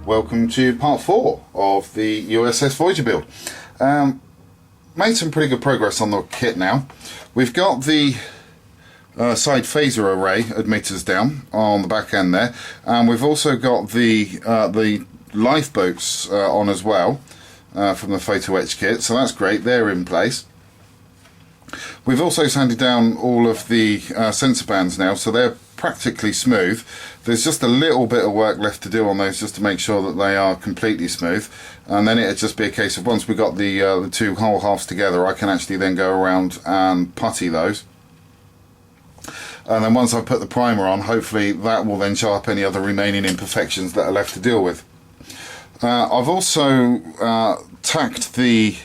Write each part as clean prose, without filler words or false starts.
welcome to part 4 of the USS Voyager build. Made some pretty good progress on the kit now. We've got the side phaser array emitters down on the back end there, and we've also got the lifeboats on as well from the photo etch kit, so that's great, they're in place. We've also sanded down all of the sensor bands now, so they're practically smooth. There's just a little bit of work left to do on those just to make sure that they are completely smooth, and then it'd just be a case of once we got the two whole halves together, I can actually then go around and putty those. And then once I put the primer on, hopefully that will then show up any other remaining imperfections that are left to deal with. I've also tacked the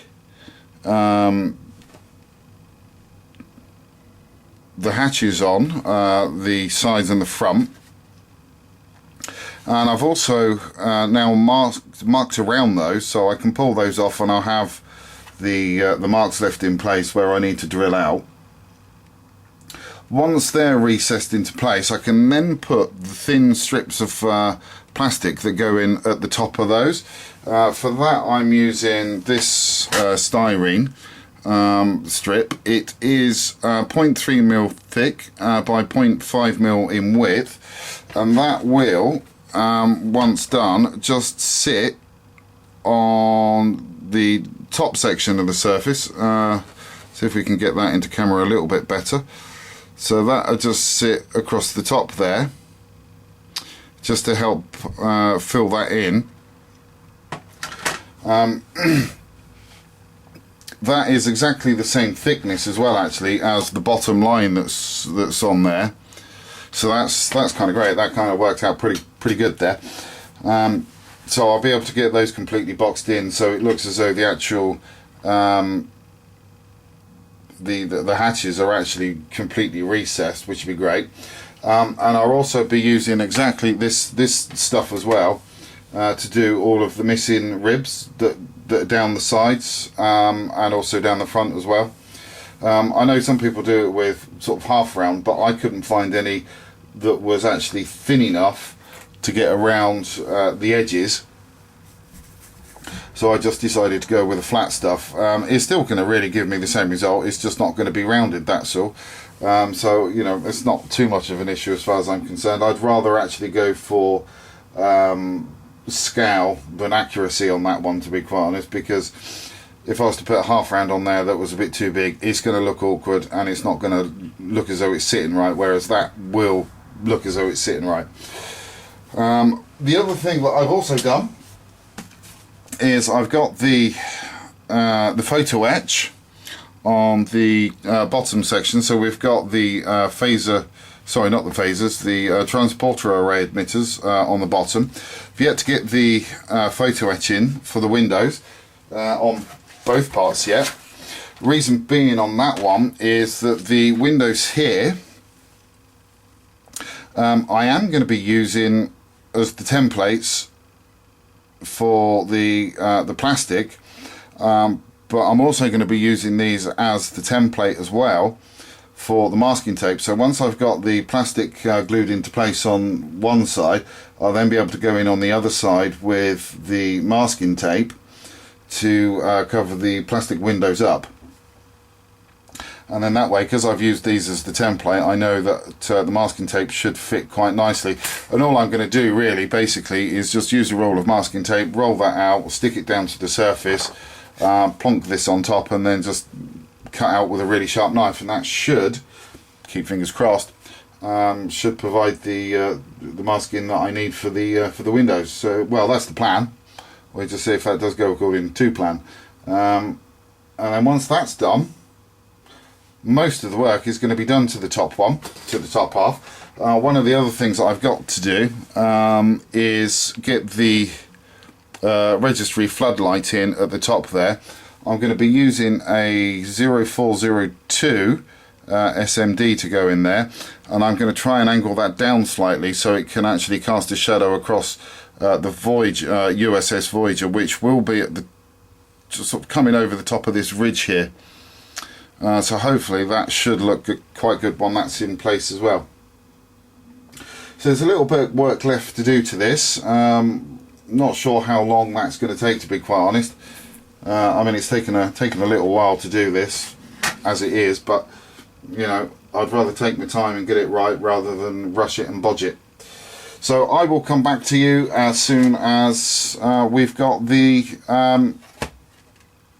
hatches on the sides and the front, and I've also now marked around those, so I can pull those off and I'll have the marks left in place where I need to drill out. Once they're recessed into place, I can then put the thin strips of plastic that go in at the top of those. For that I'm using this styrene strip. It is 0.3mm thick by 0.5mm in width, and that will, once done, just sit on the top section of the surface. See if we can get that into camera a little bit better. So that'll just sit across the top there, just to help fill that in. That is exactly the same thickness as well, actually, as the bottom line that's on there. So that's kind of great. That kind of worked out pretty good there. So I'll be able to get those completely boxed in, so it looks as though the actual the hatches are actually completely recessed, which would be great. And I'll also be using exactly this stuff as well to do all of the missing ribs that are down the sides and also down the front as well. I know some people do it with sort of half round, but I couldn't find any that was actually thin enough to get around the edges, so I just decided to go with the flat stuff. It's still going to really give me the same result, it's just not going to be rounded, that's all. So, you know, it's not too much of an issue as far as I'm concerned. I'd rather actually go for scale than accuracy on that one, to be quite honest, because if I was to put a half round on there that was a bit too big, it's going to look awkward and it's not going to look as though it's sitting right, whereas that will look as though it's sitting right. The other thing that I've also done is I've got the photo etch on the bottom section. So we've got the phaser, sorry, not the phasers, the transporter array emitters on the bottom. I've yet to get the photo etch in for the windows on both parts yet. Reason being on that one is that the windows here I am going to be using as the templates for the plastic, but I'm also going to be using these as the template as well for the masking tape. So once I've got the plastic glued into place on one side, I'll then be able to go in on the other side with the masking tape to cover the plastic windows up. And then that way, because I've used these as the template, I know that the masking tape should fit quite nicely. And all I'm going to do really basically is just use a roll of masking tape, roll that out, stick it down to the surface, plonk this on top, and then just cut out with a really sharp knife, and that should, keep fingers crossed, should provide the masking that I need for the windows. So, well, that's the plan. We'll just see if that does go according to plan. And then once that's done, most of the work is going to be done to the top one, to the top half. One of the other things that I've got to do is get the registry floodlight in at the top there. I'm going to be using a 0402 SMD to go in there, and I'm going to try and angle that down slightly so it can actually cast a shadow across the Voyager, USS Voyager, which will be at the just sort of coming over the top of this ridge here. So hopefully that should look good, quite good when that's in place as well. So there's a little bit of work left to do to this. not sure how long that's going to take, to be quite honest. I mean, it's taken a little while to do this as it is, but you know, I'd rather take my time and get it right rather than rush it and bodge it. So I will come back to you as soon as we've got the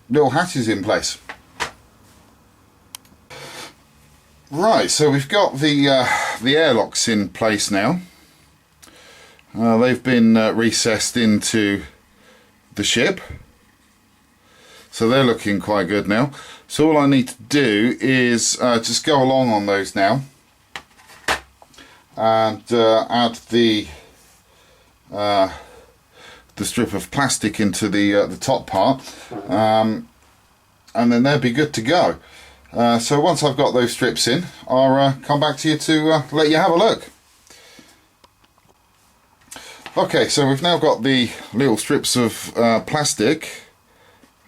little hatches in place. Right, so we've got the airlocks in place now. They've been recessed into the ship, so they're looking quite good now. So all I need to do is just go along on those now and add the strip of plastic into the top part, and then they'll be good to go. So once I've got those strips in, I'll come back to you to let you have a look. Okay, so we've now got the little strips of plastic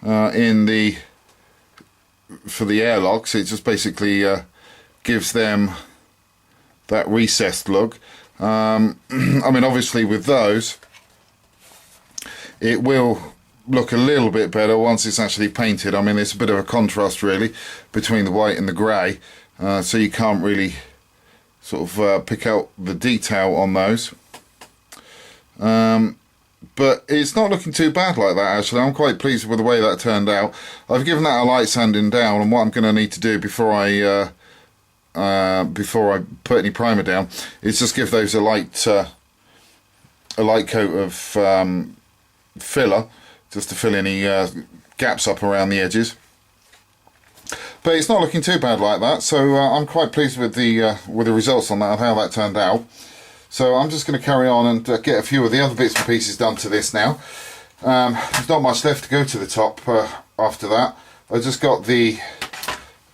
for the airlocks. It just basically gives them that recessed look. I mean, obviously with those, it will look a little bit better once it's actually painted. I mean, there's a bit of a contrast really between the white and the grey, so you can't really sort of pick out the detail on those. But it's not looking too bad like that, actually. I'm quite pleased with the way that turned out. I've given that a light sanding down, and what I'm going to need to do before I put any primer down is just give those a light coat of filler, just to fill any gaps up around the edges. But it's not looking too bad like that, so I'm quite pleased with the results on that, of how that turned out. So I'm just going to carry on and get a few of the other bits and pieces done to this now. There's not much left to go to the top after that. I just got the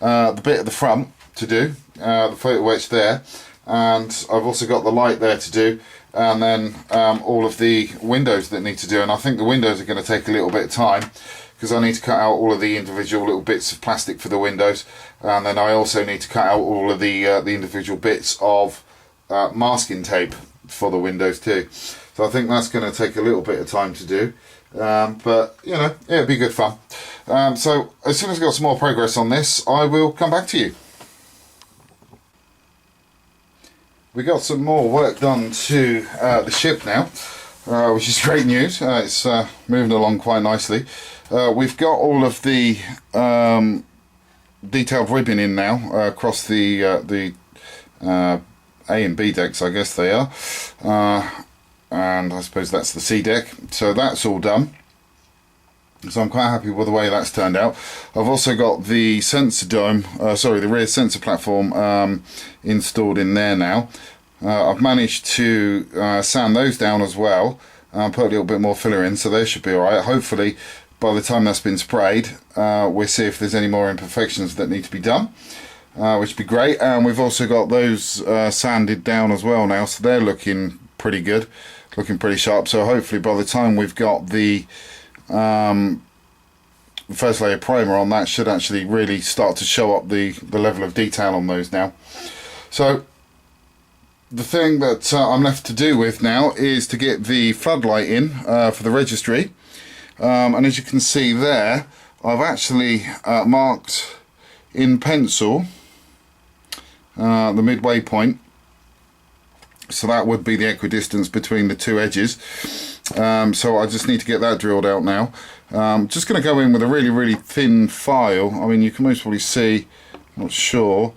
bit at the front to do, the photo etch there, and I've also got the light there to do, and then all of the windows that need to do. And I think the windows are going to take a little bit of time, because I need to cut out all of the individual little bits of plastic for the windows, and then I also need to cut out all of the individual bits of masking tape for the windows too. So I think that's going to take a little bit of time to do, but you know, it'll be good fun. So as soon as I've got some more progress on this, I will come back to you. We got some more work done to the ship now, which is great news. It's moving along quite nicely. We've got all of the detailed ribbon in now across the A and B decks, I guess they are, and I suppose that's the C deck, so that's all done. So I'm quite happy with the way that's turned out. I've also got the sensor dome, the rear sensor platform installed in there now. I've managed to sand those down as well, put a little bit more filler in, so they should be alright. Hopefully by the time that's been sprayed, we'll see if there's any more imperfections that need to be done, which would be great. And we've also got those sanded down as well now, so they're looking pretty good, looking pretty sharp. So hopefully by the time we've got the first layer primer on, that should actually really start to show up the level of detail on those now. So the thing that I'm left to do with now is to get the floodlight in for the registry, and as you can see there, I've actually marked in pencil the midway point, so that would be the equidistance between the two edges. So I just need to get that drilled out now. Just going to go in with a really thin file. I mean, you can most probably see, I'm not sure,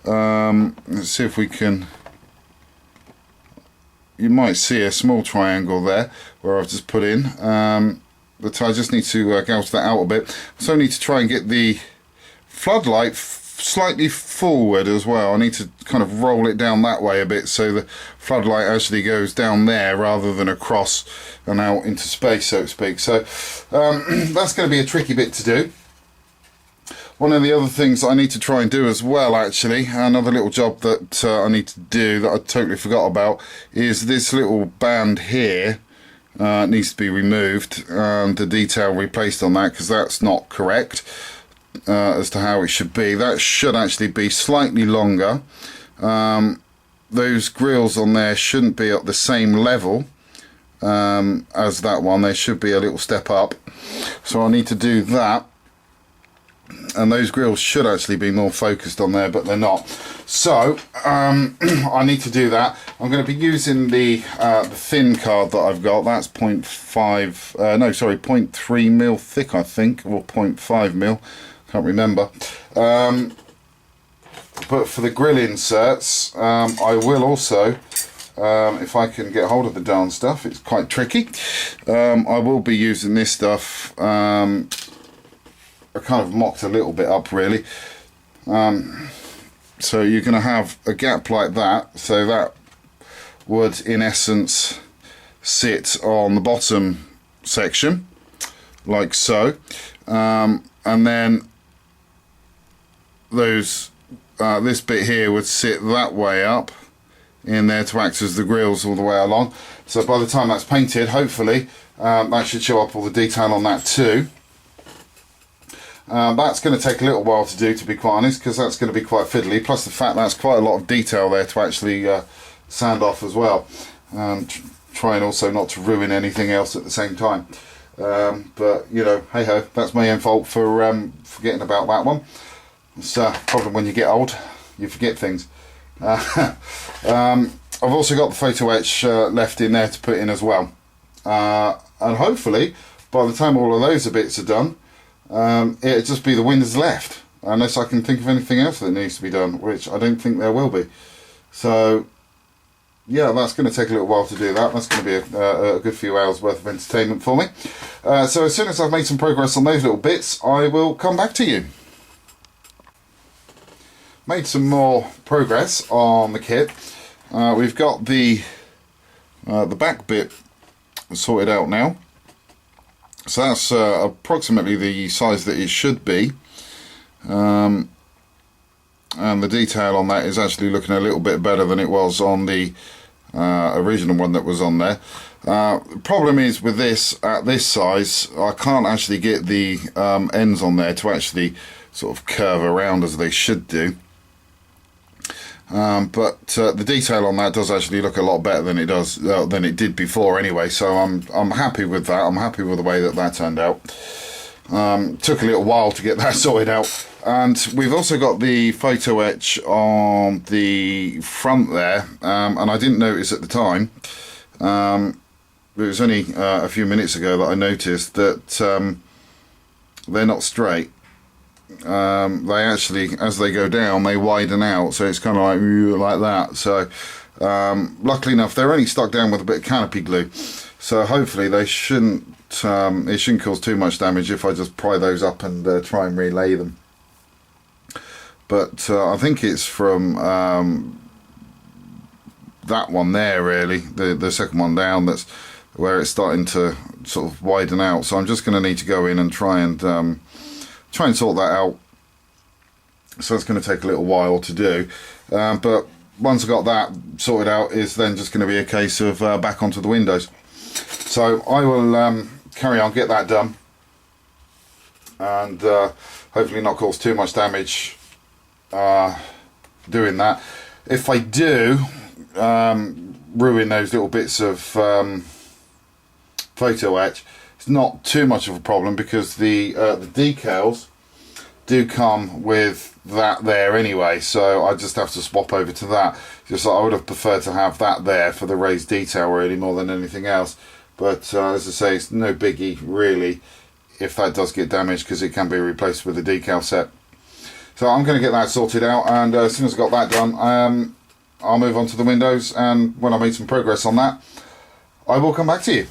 let's see if we can, you might see a small triangle there where I've just put in, but I just need to gouge that out a bit. So I need to try and get the floodlight slightly forward as well. I need to kind of roll it down that way a bit, so the floodlight actually goes down there rather than across and out into space, so to speak. So that's going to be a tricky bit to do. One of the other things that I need to try and do as well, actually, another little job that I need to do that I totally forgot about, is this little band here needs to be removed and the detail replaced on that, because that's not correct as to how it should be. That should actually be slightly longer. Those grills on there shouldn't be at the same level as that one. There should be a little step up, so I need to do that, and those grills should actually be more focused on there, but they're not. So I need to do that. I'm going to be using the thin card that I've got. That's 0.3 mil thick, I think, or 0.5 mil, can't remember. But for the grill inserts, I will also, if I can get hold of the darn stuff, it's quite tricky, I will be using this stuff. I kind of mocked a little bit up, really. So you're going to have a gap like that, so that would in essence sit on the bottom section, like so, and then those this bit here would sit that way up in there to act as the grills all the way along. So by the time that's painted, hopefully that should show up all the detail on that too. That's going to take a little while to do, to be quite honest, because that's going to be quite fiddly, plus the fact that's quite a lot of detail there to actually sand off as well. Trying also not to ruin anything else at the same time. But you know, hey ho, that's my own fault for forgetting about that one. It's a problem when you get old, you forget things. I've also got the photo etch left in there to put in as well. And hopefully, by the time all of those bits are done, it'll just be the windows left, unless I can think of anything else that needs to be done, which I don't think there will be. So yeah, that's going to take a little while to do that. That's going to be a good few hours worth of entertainment for me. So as soon as I've made some progress on those little bits, I will come back to you. Made some more progress on the kit. We've got the back bit sorted out now. So that's approximately the size that it should be, and the detail on that is actually looking a little bit better than it was on the original one that was on there. The problem is with this, at this size, I can't actually get the ends on there to actually sort of curve around as they should do. But the detail on that does actually look a lot better than it does than it did before anyway, so I'm happy with that. I'm happy with the way that turned out. Took a little while to get that sorted out, and we've also got the photo etch on the front there, and I didn't notice at the time. It was only a few minutes ago that I noticed that they're not straight. They actually, as they go down, they widen out, so it's kind of like that. So luckily enough, they're only stuck down with a bit of canopy glue, so hopefully they shouldn't it shouldn't cause too much damage if I just pry those up and try and relay them. But I think it's from that one there, really, the second one down, that's where it's starting to sort of widen out. So I'm just going to need to go in and try and sort that out. So it's going to take a little while to do, but once I got that sorted out, is then just going to be a case of back onto the windows. So I will carry on, get that done, and hopefully not cause too much damage doing that. If I do ruin those little bits of photo etch, it's not too much of a problem, because the decals do come with that there anyway, so I just have to swap over to that. Just like I would have preferred to have that there for the raised detail, really, more than anything else. But as I say, it's no biggie really if that does get damaged, because it can be replaced with a decal set. So I'm going to get that sorted out, and as soon as I've got that done, I'll move on to the windows, and when I made some progress on that, I will come back to you.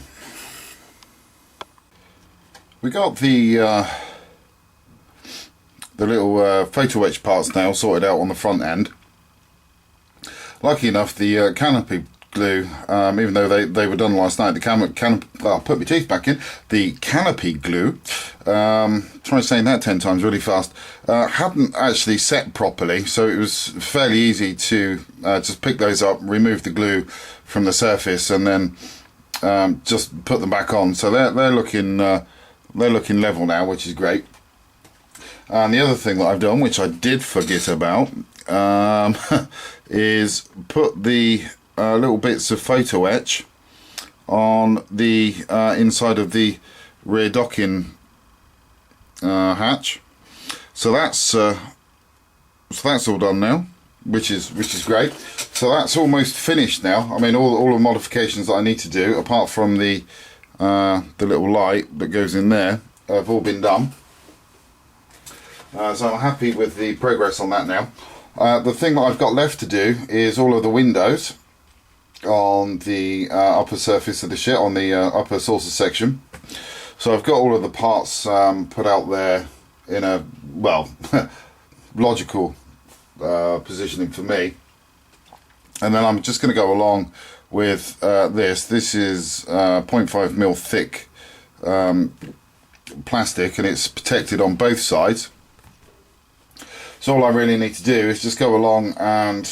We got the little photo etch parts now sorted out on the front end. Lucky enough, the canopy glue, even though they were done last night, the I'll put my teeth back in. The canopy glue, try saying that 10 times really fast, hadn't actually set properly, so it was fairly easy to just pick those up, remove the glue from the surface, and then just put them back on. So they're looking level now, which is great. And the other thing that I've done, which I did forget about, is put the little bits of photo etch on the inside of the rear docking hatch. So that's all done now, which is great. So that's almost finished now. I mean, all the modifications that I need to do, apart from the little light that goes in there, have all been done. So I'm happy with the progress on that now. The thing that I've got left to do is all of the windows on the upper surface of the ship, on the upper saucer section. So I've got all of the parts put out there in a, well, logical positioning for me. And then I'm just going to go along with this. This is 0.5mm thick plastic, and it's protected on both sides. So all I really need to do is just go along and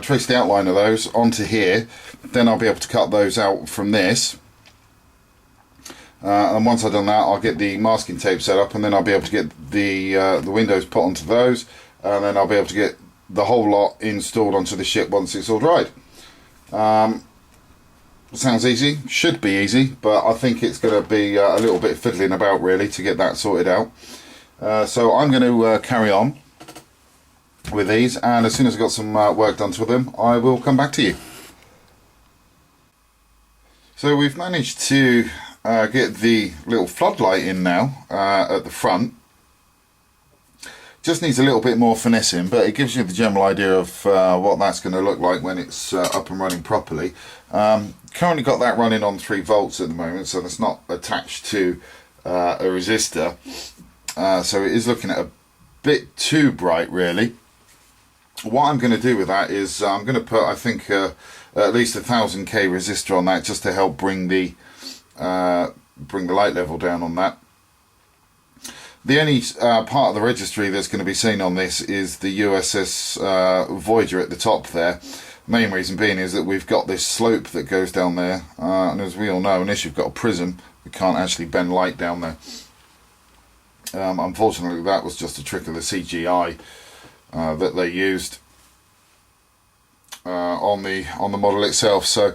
trace the outline of those onto here. Then I'll be able to cut those out from this. And once I've done that, I'll get the masking tape set up, and then I'll be able to get the windows put onto those, and then I'll be able to get the whole lot installed onto the ship once it's all dried. Sounds easy, should be easy, but I think it's going to be a little bit fiddling about really to get that sorted out. So I'm going to carry on with these, and as soon as I've got some work done to them, I will come back to you. So we've managed to get the little floodlight in now at the front. Just needs a little bit more finessing, but it gives you the general idea of what that's going to look like when it's up and running properly. Currently got that running on 3 volts at the moment, so that's not attached to a resistor. So it is looking at a bit too bright really. What I'm going to do with that is I'm going to put, I think, at least 1000k resistor on that, just to help bring the light level down on that. The only part of the registry that's going to be seen on this is the USS Voyager at the top there. Main reason being is that we've got this slope that goes down there, and as we all know, unless you've got a prism, we can't actually bend light down there. Unfortunately, that was just a trick of the CGI that they used on the model itself, so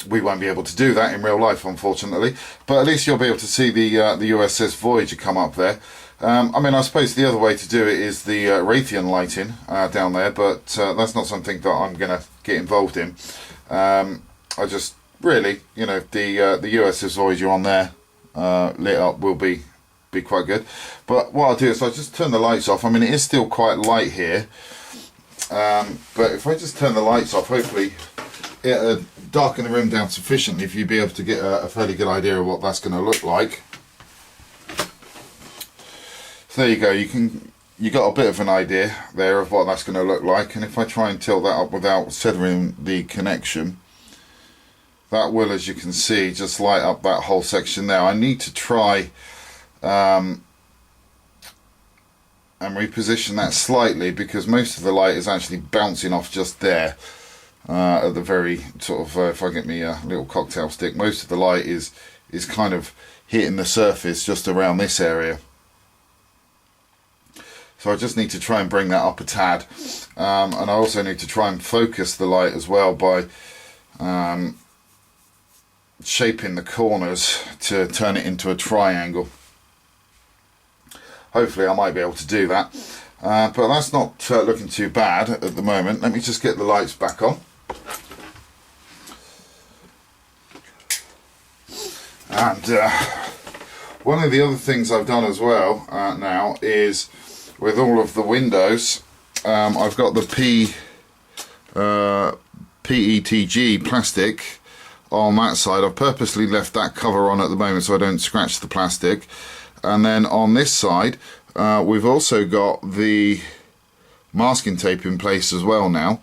we won't be able to do that in real life, unfortunately. But at least you'll be able to see the USS Voyager come up there. I mean, I suppose the other way to do it is the Raytheon lighting down there, but that's not something that I'm going to get involved in. I just really, you know, the USS Voyager on there lit up will be quite good. But what I'll do is I'll just turn the lights off. I mean, it is still quite light here, but if I just turn the lights off, hopefully it'll darken the room down sufficiently for you to be able to get a fairly good idea of what that's going to look like. So there you go, you got a bit of an idea there of what that's going to look like. And if I try and tilt that up without severing the connection, that will, as you can see, just light up that whole section there. I need to try and reposition that slightly, because most of the light is actually bouncing off just there at the very sort of, if I get me a little cocktail stick, most of the light is kind of hitting the surface just around this area. So I just need to try and bring that up a tad, and I also need to try and focus the light as well by shaping the corners to turn it into a triangle. Hopefully I might be able to do that, but that's not looking too bad at the moment. Let me just get the lights back on. And one of the other things I've done as well now is, with all of the windows, I've got the PETG plastic on that side. I've purposely left that cover on at the moment so I don't scratch the plastic. And then on this side, we've also got the masking tape in place as well now.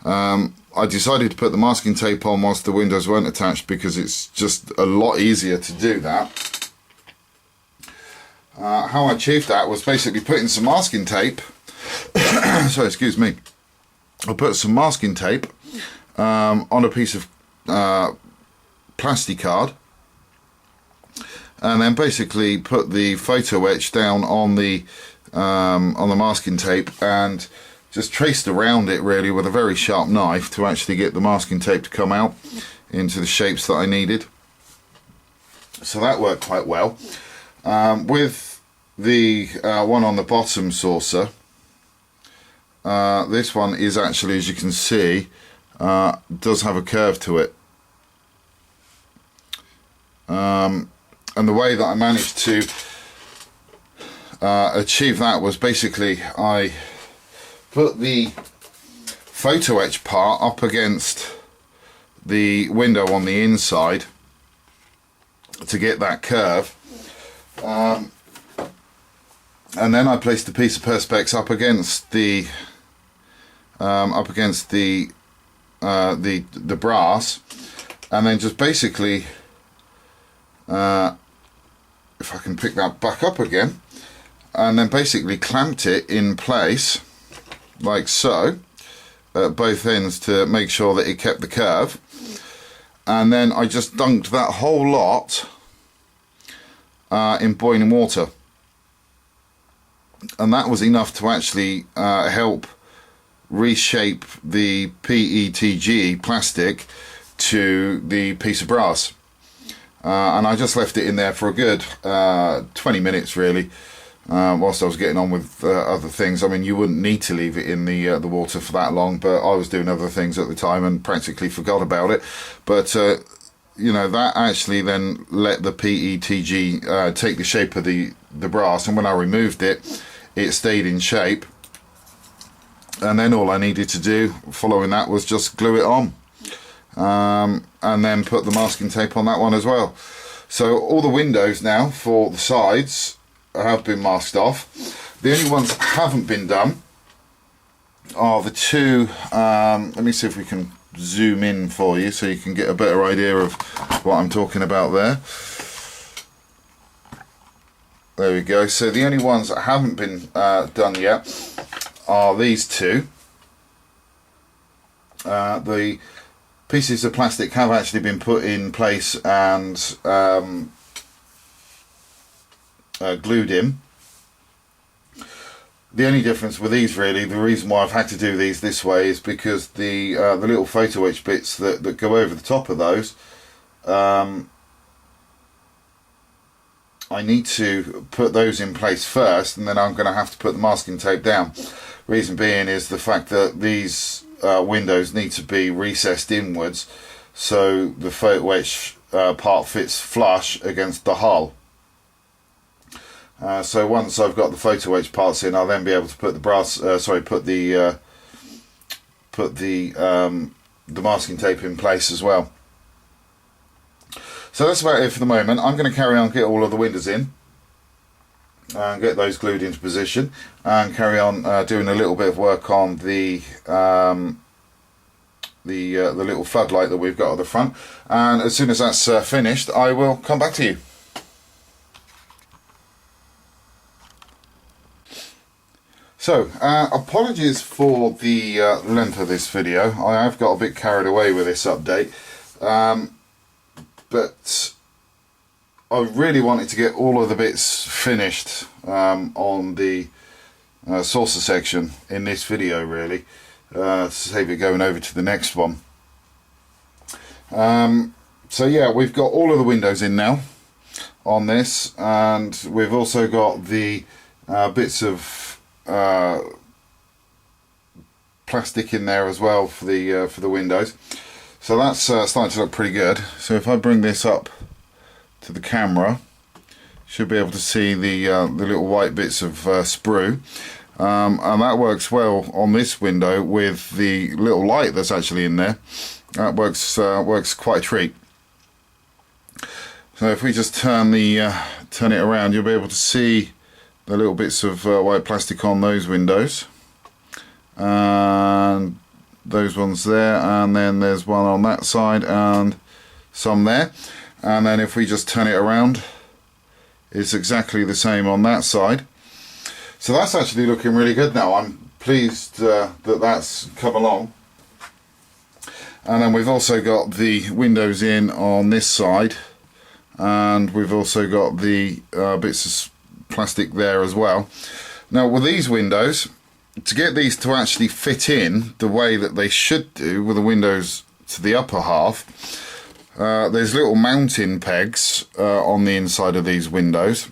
I decided to put the masking tape on whilst the windows weren't attached, because it's just a lot easier to do that. How I achieved that was basically putting some masking tape so excuse me, I put some masking tape on a piece of plastic card, and then basically put the photo etch down on the masking tape, and just traced around it really with a very sharp knife to actually get the masking tape to come out. into the shapes that I needed. So that worked quite well. With the one on the bottom saucer, this one is actually, as you can see, does have a curve to it. And the way that I managed to achieve that was basically I put the photo etch part up against the window on the inside to get that curve, and then I placed a piece of perspex up against the the brass, and then just basically, if I can pick that back up again, and then basically clamped it in place like so at both ends to make sure that it kept the curve. And then I just dunked that whole lot in boiling water, and that was enough to actually help reshape the PETG plastic to the piece of brass. And I just left it in there for a good 20 minutes really, whilst I was getting on with other things. I mean, you wouldn't need to leave it in the water for that long, but I was doing other things at the time and practically forgot about it. But you know, that actually then let the PETG take the shape of the brass, and when I removed it, it stayed in shape. And then all I needed to do following that was just glue it on, and then put the masking tape on that one as well. So all the windows now for the sides have been masked off. The only ones that haven't been done are the two, let me see if we can zoom in for you so you can get a better idea of what I'm talking about there. There we go. So the only ones that haven't been done yet are these two. The pieces of plastic have actually been put in place and glued in. The only difference with these, really, the reason why I've had to do these this way is because the little photo etch bits that go over the top of those, I need to put those in place first, and then I'm going to have to put the masking tape down. Reason being is the fact that these windows need to be recessed inwards so the photo etch part fits flush against the hull. So once I've got the photo etch parts in, I'll then be able to put the brass, put the masking tape in place as well. So that's about it for the moment. I'm going to carry on, get all of the windows in and get those glued into position, and carry on doing a little bit of work on the little floodlight that we've got at the front. And as soon as that's finished, I will come back to you. So, apologies for the length of this video. I have got a bit carried away with this update, but I really wanted to get all of the bits finished on the saucer section in this video, really, to save it going over to the next one. So yeah, we've got all of the windows in now on this, and we've also got the bits of plastic in there as well for the windows. So that's starting to look pretty good. So if I bring this up to the camera, should be able to see the little white bits of sprue, and that works well on this window with the little light that's actually in there. That works quite a treat. So if we just turn it around, you'll be able to see the little bits of white plastic on those windows, and those ones there, and then there's one on that side and some there. And then if we just turn it around, it's exactly the same on that side. So that's actually looking really good now. I'm pleased that that's come along. And then we've also got the windows in on this side, and we've also got the bits of plastic there as well. Now with these windows, to get these to actually fit in the way that they should do with the windows to the upper half, there's little mounting pegs on the inside of these windows,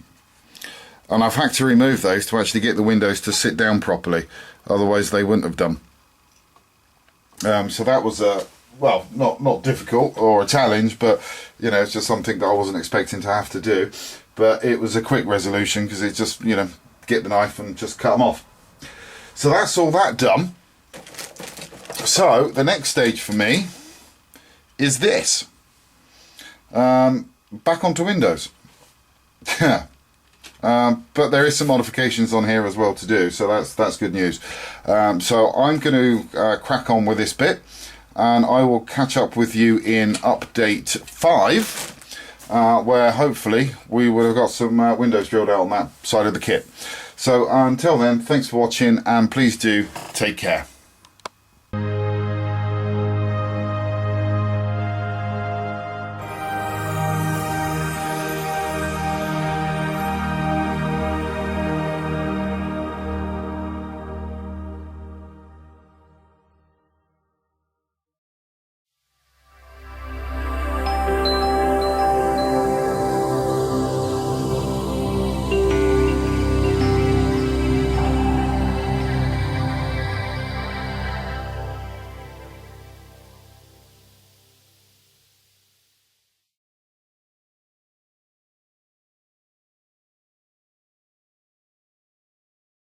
and I've had to remove those to actually get the windows to sit down properly, otherwise they wouldn't have done. So that was well, not difficult or a challenge, but you know, it's just something that I wasn't expecting to have to do. But it was a quick resolution because it just, you know, get the knife and just cut them off. So that's all that done. So the next stage for me is this. Back onto Windows. But there is some modifications on here as well to do, so that's good news. So I'm going to crack on with this bit, and I will catch up with you in update 5. Where hopefully we would have got some windows drilled out on that side of the kit. So until then, thanks for watching, and please do take care.